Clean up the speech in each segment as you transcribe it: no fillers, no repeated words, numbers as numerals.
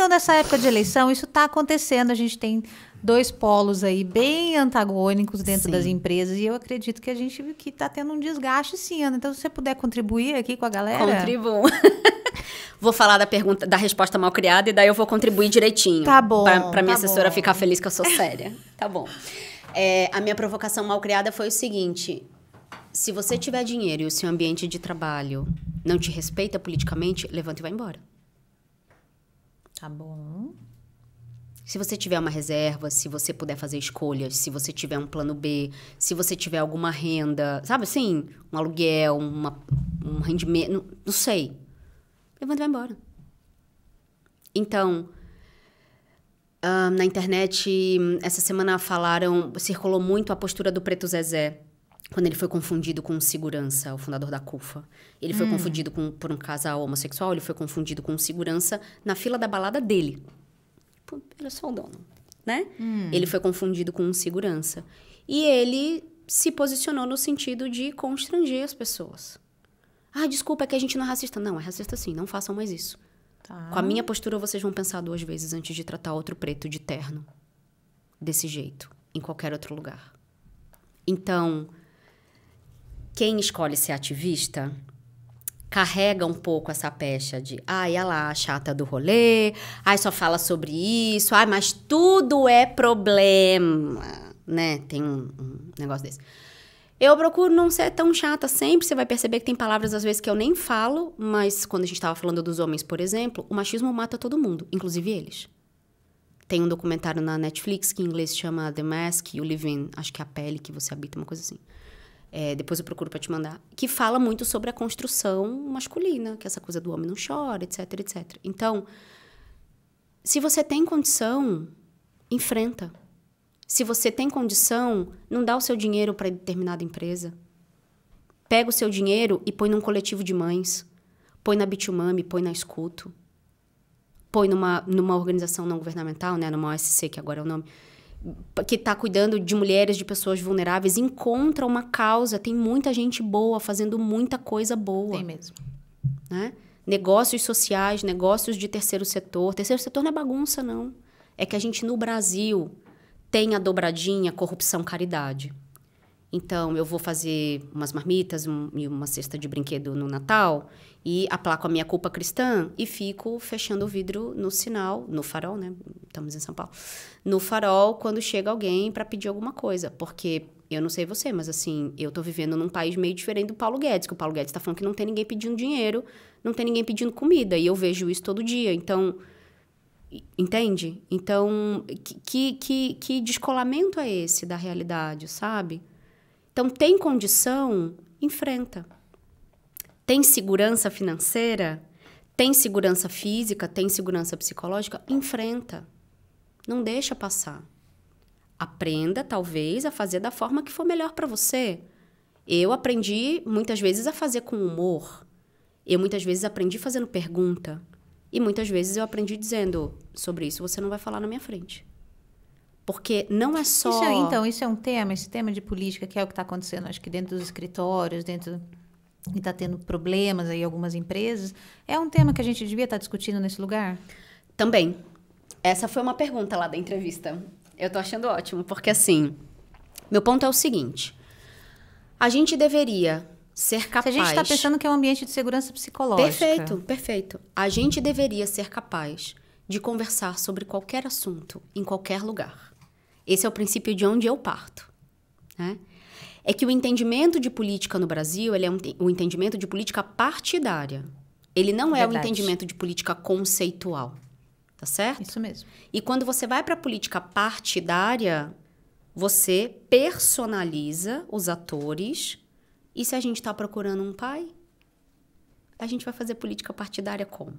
chegando essa época de eleição, isso está acontecendo. A gente tem dois polos aí bem antagônicos dentro das empresas. E eu acredito que a gente que está tendo um desgaste, sim, Ana. Então, se você puder contribuir aqui com a galera... Contribuo. Vou falar da resposta mal criada e daí eu vou contribuir direitinho. Tá bom. Pra minha assessora ficar feliz que eu sou séria. Tá bom. A minha provocação mal criada foi o seguinte: se você tiver dinheiro e o seu ambiente de trabalho não te respeita politicamente, levanta e vai embora. Tá bom. Se você tiver uma reserva, se você puder fazer escolhas, se você tiver um plano B, se você tiver alguma renda, sabe assim? Um aluguel, um rendimento, não sei. Levanta e vai embora. Então, na internet, essa semana circulou muito a postura do Preto Zezé, quando ele foi confundido com um segurança, o fundador da CUFA. Ele foi confundido por um casal homossexual, ele foi confundido com um segurança na fila da balada dele. Pô, era só o dono, né? Ele foi confundido com um segurança. E ele se posicionou no sentido de constranger as pessoas. Ah, desculpa, é que a gente não é racista. Não, é racista sim, não façam mais isso. Tá. Com a minha postura, vocês vão pensar 2 vezes antes de tratar outro preto de terno. Desse jeito, em qualquer outro lugar. Então, quem escolhe ser ativista carrega um pouco essa pecha de olha lá, a chata do rolê, só fala sobre isso, mas tudo é problema, né? Tem um negócio desse. Eu procuro não ser tão chata sempre. Você vai perceber que tem palavras, às vezes, que eu nem falo. Mas quando a gente estava falando dos homens, por exemplo, o machismo mata todo mundo, inclusive eles. Tem um documentário na Netflix que em inglês chama The Mask, You Live In, acho que é a pele que você habita, uma coisa assim. Depois eu procuro para te mandar. Que fala muito sobre a construção masculina, que é essa coisa do homem não chora, etc, etc. Então, se você tem condição, enfrenta. Se você tem condição, não dá o seu dinheiro para determinada empresa. Pega o seu dinheiro e põe num coletivo de mães. Põe na Bitumami, põe na Escuto. Põe numa organização não governamental, né, numa OSC, que agora é o nome, que está cuidando de mulheres, de pessoas vulneráveis. Encontra uma causa. Tem muita gente boa fazendo muita coisa boa. Tem mesmo. Né? Negócios sociais, negócios de terceiro setor. Terceiro setor não é bagunça, não. É que a gente, no Brasil, tem a dobradinha corrupção-caridade. Então, eu vou fazer umas marmitas e uma cesta de brinquedo no Natal e aplaco a minha culpa cristã e fico fechando o vidro no sinal, no farol, né? Estamos em São Paulo. No farol, quando chega alguém para pedir alguma coisa. Porque, eu não sei você, mas assim, eu tô vivendo num país meio diferente do Paulo Guedes, que o Paulo Guedes tá falando que não tem ninguém pedindo dinheiro, não tem ninguém pedindo comida. E eu vejo isso todo dia. Então, entende? Então, que descolamento é esse da realidade, sabe? Então, tem condição, enfrenta. Tem segurança financeira, tem segurança física, tem segurança psicológica, enfrenta. Não deixa passar. Aprenda, talvez, a fazer da forma que for melhor para você. Eu aprendi, muitas vezes, a fazer com humor. Eu, muitas vezes, aprendi fazendo pergunta. E, muitas vezes, eu aprendi dizendo, sobre isso você não vai falar na minha frente. Porque não é só... Isso é um tema, esse tema de política, que é o que está acontecendo, acho que dentro dos escritórios, e está tendo problemas aí em algumas empresas. É um tema que a gente devia estar discutindo nesse lugar? Também. Essa foi uma pergunta lá da entrevista. Eu tô achando ótimo, porque assim, meu ponto é o seguinte. A gente deveria ser capaz... Se a gente está pensando que é um ambiente de segurança psicológica. Perfeito, perfeito. A gente deveria ser capaz de conversar sobre qualquer assunto, em qualquer lugar. Esse é o princípio de onde eu parto, né? É que o entendimento de política no Brasil, ele é um entendimento de política partidária. Ele não é o entendimento de política conceitual, tá certo? Isso mesmo. E quando você vai para a política partidária, você personaliza os atores. E se a gente está procurando um pai, a gente vai fazer política partidária como?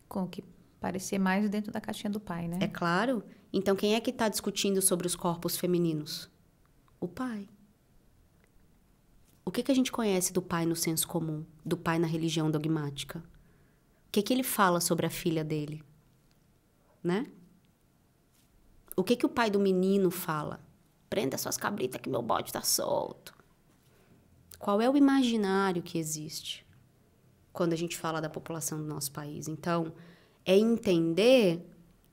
Com o que parecer mais dentro da caixinha do pai, né? É claro. Então, quem é que está discutindo sobre os corpos femininos? O pai. O que a gente conhece do pai no senso comum? Do pai na religião dogmática? O que ele fala sobre a filha dele? Né? O que o pai do menino fala? Prenda suas cabritas que meu bode está solto. Qual é o imaginário que existe quando a gente fala da população do nosso país? Então, é entender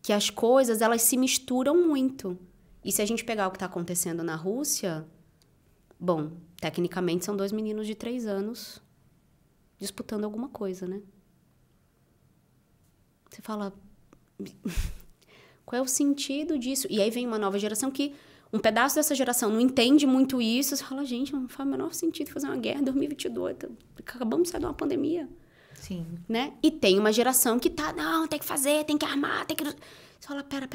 que as coisas, elas se misturam muito. E se a gente pegar o que está acontecendo na Rússia, bom, tecnicamente são 2 meninos de 3 anos disputando alguma coisa, né? Você fala, qual é o sentido disso? E aí vem uma nova geração que um pedaço dessa geração não entende muito isso. Você fala, gente, não faz o menor sentido fazer uma guerra em 2022. Acabamos de sair de uma pandemia. Sim. Né? E tem uma geração que tá, não, tem que fazer, tem que armar, tem que... Você fala, pera.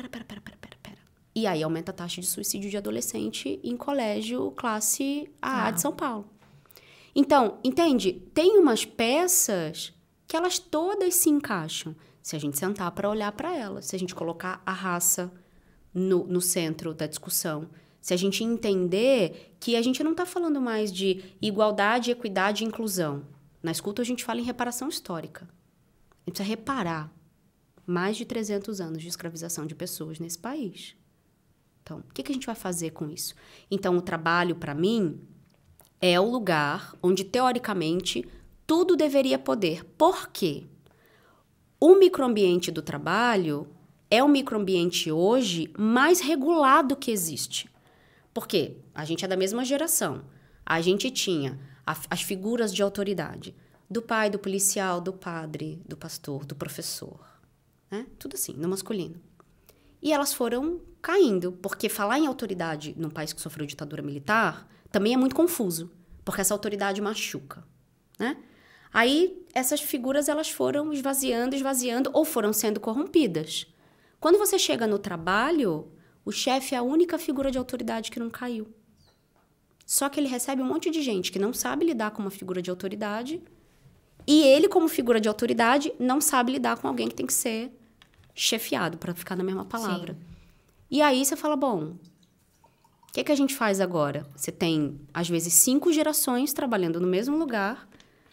E aí aumenta a taxa de suicídio de adolescente em colégio classe AA de São Paulo. Então, entende? Tem umas peças que elas todas se encaixam. Se a gente sentar para olhar para elas, se a gente colocar a raça no centro da discussão, se a gente entender que a gente não está falando mais de igualdade, equidade e inclusão. Na escuta, a gente fala em reparação histórica. A gente precisa reparar mais de 300 anos de escravização de pessoas nesse país. Então, o que a gente vai fazer com isso? Então, o trabalho, para mim, é o lugar onde, teoricamente, tudo deveria poder. Por quê? O microambiente do trabalho é o microambiente hoje mais regulado que existe. Por quê? A gente é da mesma geração. A gente tinha as figuras de autoridade do pai, do policial, do padre, do pastor, do professor. Né? Tudo assim, no masculino. E elas foram caindo, porque falar em autoridade num país que sofreu ditadura militar também é muito confuso, porque essa autoridade machuca. Né? Aí, essas figuras elas foram esvaziando, ou foram sendo corrompidas. Quando você chega no trabalho, o chefe é a única figura de autoridade que não caiu. Só que ele recebe um monte de gente que não sabe lidar com uma figura de autoridade e ele, como figura de autoridade, não sabe lidar com alguém que tem que ser chefiado, para ficar na mesma palavra. Sim. E aí você fala, bom, o que a gente faz agora? Você tem, às vezes, 5 gerações trabalhando no mesmo lugar,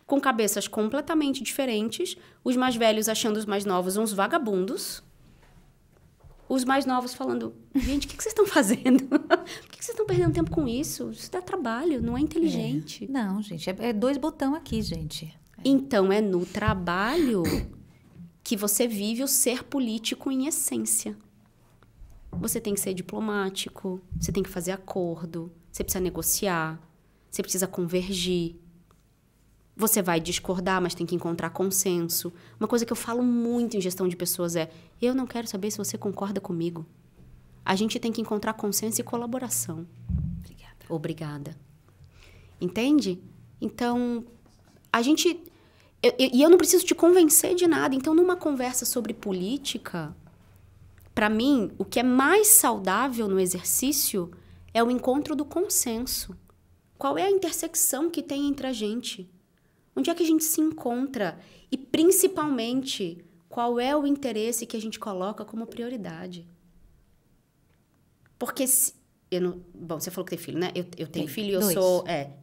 com cabeças completamente diferentes, os mais velhos achando os mais novos uns vagabundos, os mais novos falando, gente, o que vocês estão fazendo? Por que vocês estão perdendo tempo com isso? Isso dá trabalho, não é inteligente. Não, gente, é 2 botões aqui, gente. Então, é no trabalho que você vive o ser político em essência. Você tem que ser diplomático, você tem que fazer acordo, você precisa negociar, você precisa convergir. Você vai discordar, mas tem que encontrar consenso. Uma coisa que eu falo muito em gestão de pessoas é, eu não quero saber se você concorda comigo. A gente tem que encontrar consenso e colaboração. Obrigada. Entende? Então, a gente... E eu não preciso te convencer de nada. Então, numa conversa sobre política, para mim, o que é mais saudável no exercício é o encontro do consenso. Qual é a intersecção que tem entre a gente? Onde é que a gente se encontra? E, principalmente, qual é o interesse que a gente coloca como prioridade? Porque... Bom, você falou que tem filho, né? Eu tenho filho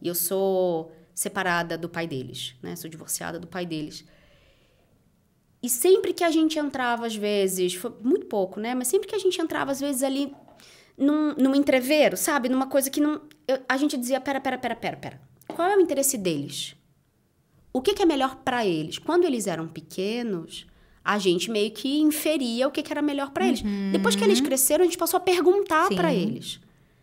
e eu sou separada do pai deles, né? Sou divorciada do pai deles. E sempre que a gente entrava, às vezes... Foi muito pouco, né? Mas sempre que a gente entrava, às vezes, ali num entreveiro, sabe? Numa coisa que não... a gente dizia, pera. Qual é o interesse deles? O que é melhor para eles? Quando eles eram pequenos, a gente meio que inferia o que era melhor para eles. Depois que eles cresceram, a gente passou a perguntar para eles.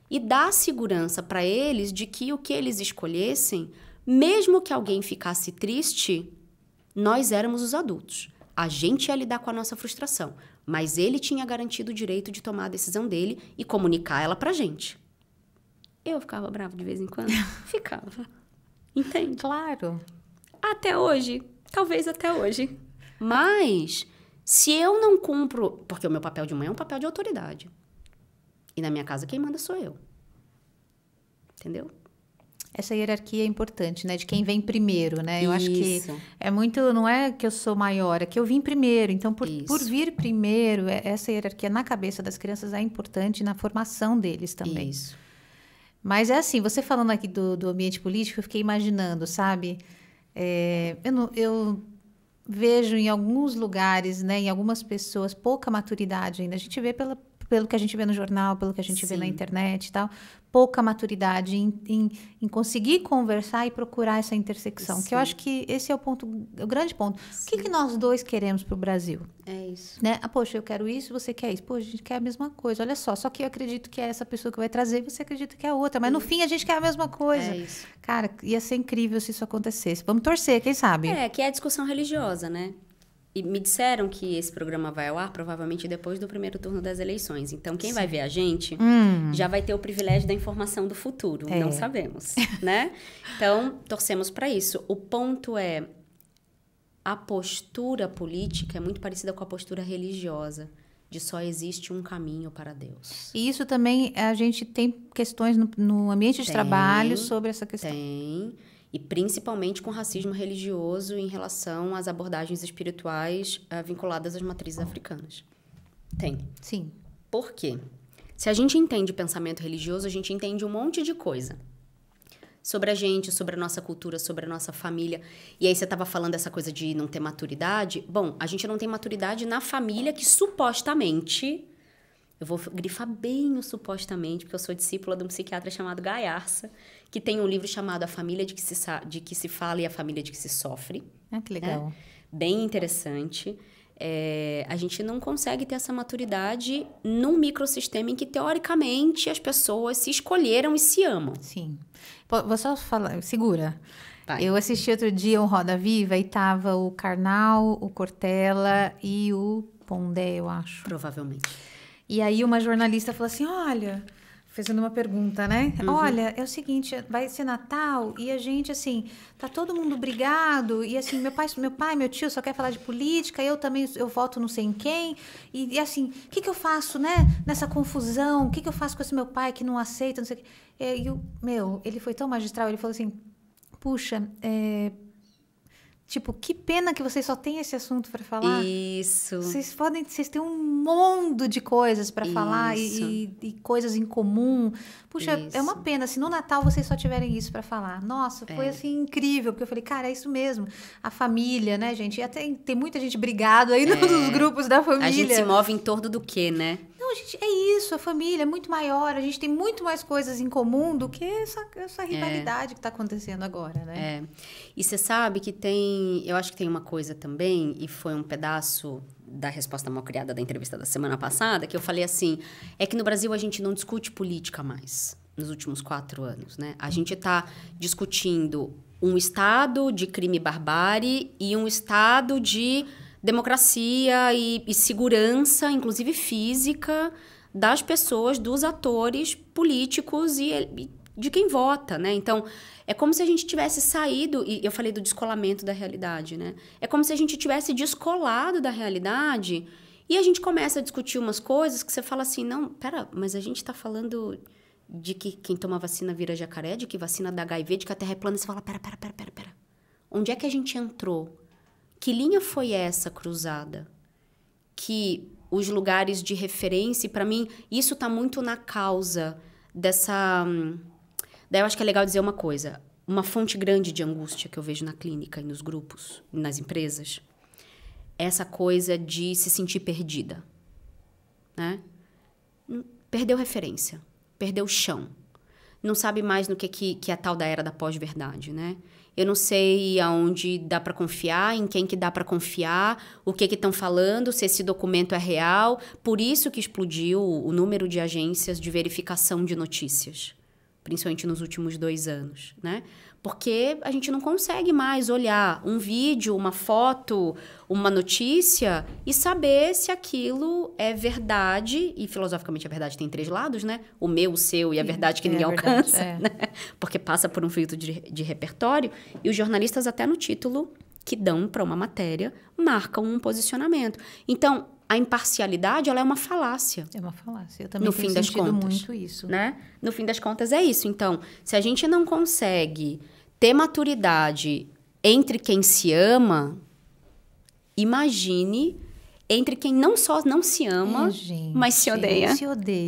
E dar segurança para eles de que o que eles escolhessem, mesmo que alguém ficasse triste, nós éramos os adultos. A gente ia lidar com a nossa frustração. Mas ele tinha garantido o direito de tomar a decisão dele e comunicar ela pra gente. Eu ficava brava de vez em quando? Ficava. Entende? Claro. Até hoje. Talvez até hoje. Mas, se eu não cumpro... Porque o meu papel de mãe é um papel de autoridade. E na minha casa, quem manda sou eu. Entendeu? Essa hierarquia é importante, né? De quem vem primeiro, né? Eu acho que Isso. é muito... Não é que eu sou maior, é que eu vim primeiro. Então, por vir primeiro, essa hierarquia na cabeça das crianças é importante na formação deles também. Isso. Mas é assim, você falando aqui do ambiente político, eu fiquei imaginando, sabe? Eu vejo em alguns lugares, né, em algumas pessoas, pouca maturidade ainda. A gente vê pelo que a gente vê no jornal, pelo que a gente vê na Sim. internet e tal, pouca maturidade em conseguir conversar e procurar essa intersecção. Que eu Sim. acho que esse é o grande ponto. O que nós dois queremos para o Brasil? É isso. Né? Ah, poxa, eu quero isso, você quer isso. Poxa, a gente quer a mesma coisa. Olha só que eu acredito que é essa pessoa que vai trazer, você acredita que é outra. Mas no fim a gente quer a mesma coisa. É isso. Cara, ia ser incrível se isso acontecesse. Vamos torcer, quem sabe? Que é a discussão religiosa, né? E me disseram que esse programa vai ao ar provavelmente depois do primeiro turno das eleições. Então, quem vai ver a gente já vai ter o privilégio da informação do futuro. Não sabemos, né? Então, torcemos para isso. O ponto é, a postura política é muito parecida com a postura religiosa, de só existe um caminho para Deus. E isso também, a gente tem questões no ambiente de trabalho sobre essa questão. Tem. E principalmente com racismo religioso em relação às abordagens espirituais vinculadas às matrizes africanas. Tem. Sim. Por quê? Se a gente entende pensamento religioso, a gente entende um monte de coisa. Sobre a gente, sobre a nossa cultura, sobre a nossa família. E aí você estava falando dessa coisa de não ter maturidade. Bom, a gente não tem maturidade na família que supostamente... Eu vou grifar bem o supostamente, porque eu sou discípula de um psiquiatra chamado Gaiarsa, que tem um livro chamado A Família de que se Fala e a Família de que se Sofre. Ah, que legal. Bem interessante. A gente não consegue ter essa maturidade num microsistema em que, teoricamente, as pessoas se escolheram e se amam. Sim. Vou só falar, segura. Vai. Eu assisti outro dia um Roda Viva e tava o Karnal, o Cortella e o Pondé, eu acho. Provavelmente. E aí uma jornalista falou assim, olha, fazendo uma pergunta, né? Olha, é o seguinte, vai ser Natal e a gente, assim, tá todo mundo brigado e, assim, meu tio só quer falar de política, eu também, eu voto não sei em quem e assim, o que eu faço, né? Nessa confusão, o que eu faço com esse meu pai que não aceita, não sei o quê. Ele foi tão magistral, ele falou assim, puxa, tipo, que pena que vocês só têm esse assunto para falar. Isso. Vocês têm um mundo de coisas para falar e coisas em comum. Puxa, Isso. é uma pena se no Natal vocês só tiverem isso para falar. Nossa, foi assim incrível, porque eu falei, cara, é isso mesmo. A família, né, gente? E até tem muita gente brigado aí nos grupos da família. A gente se move em torno do quê, né? Não, gente, é isso, a família é muito maior, a gente tem muito mais coisas em comum do que essa rivalidade que está acontecendo agora, né? E você sabe que eu acho que tem uma coisa também, e foi um pedaço da resposta mal criada da entrevista da semana passada, que eu falei assim, é que no Brasil a gente não discute política mais, nos últimos 4 anos, né? A gente está discutindo um estado de crime e barbárie e um estado de democracia e segurança, inclusive física, das pessoas, dos atores políticos e de quem vota, né? Então, é como se a gente tivesse saído, e eu falei do descolamento da realidade, né? É como se a gente tivesse descolado da realidade e a gente começa a discutir umas coisas que você fala assim, não, pera, mas a gente tá falando de que quem toma vacina vira jacaré, de que vacina dá HIV, de que a Terra é plana, e você fala, pera. Onde é que a gente entrou? Que linha foi essa cruzada? Que os lugares de referência, para mim, isso está muito na causa dessa... Daí eu acho que é legal dizer uma coisa. Uma fonte grande de angústia que eu vejo na clínica e nos grupos, nas empresas, é essa coisa de se sentir perdida. Né? Perdeu referência, perdeu o chão. Não sabe mais no que é a tal da era da pós-verdade, né? Eu não sei aonde dá para confiar, em quem que dá para confiar, o que estão falando, se esse documento é real. Por isso que explodiu o número de agências de verificação de notícias, principalmente nos últimos 2 anos, né? Porque a gente não consegue mais olhar um vídeo, uma foto, uma notícia e saber se aquilo é verdade. E, filosoficamente, a verdade tem 3 lados, né? O meu, o seu e a verdade que ninguém alcança. Né? Porque passa por um filtro de repertório. E os jornalistas, até no título que dão para uma matéria, marcam um posicionamento. Então, a imparcialidade, ela é uma falácia. É uma falácia. Eu também tenho sentido muito isso. Né? No fim das contas, é isso. Então, se a gente não consegue ter maturidade entre quem se ama, imagine entre quem não só não se ama, mas se odeia. Se odeia.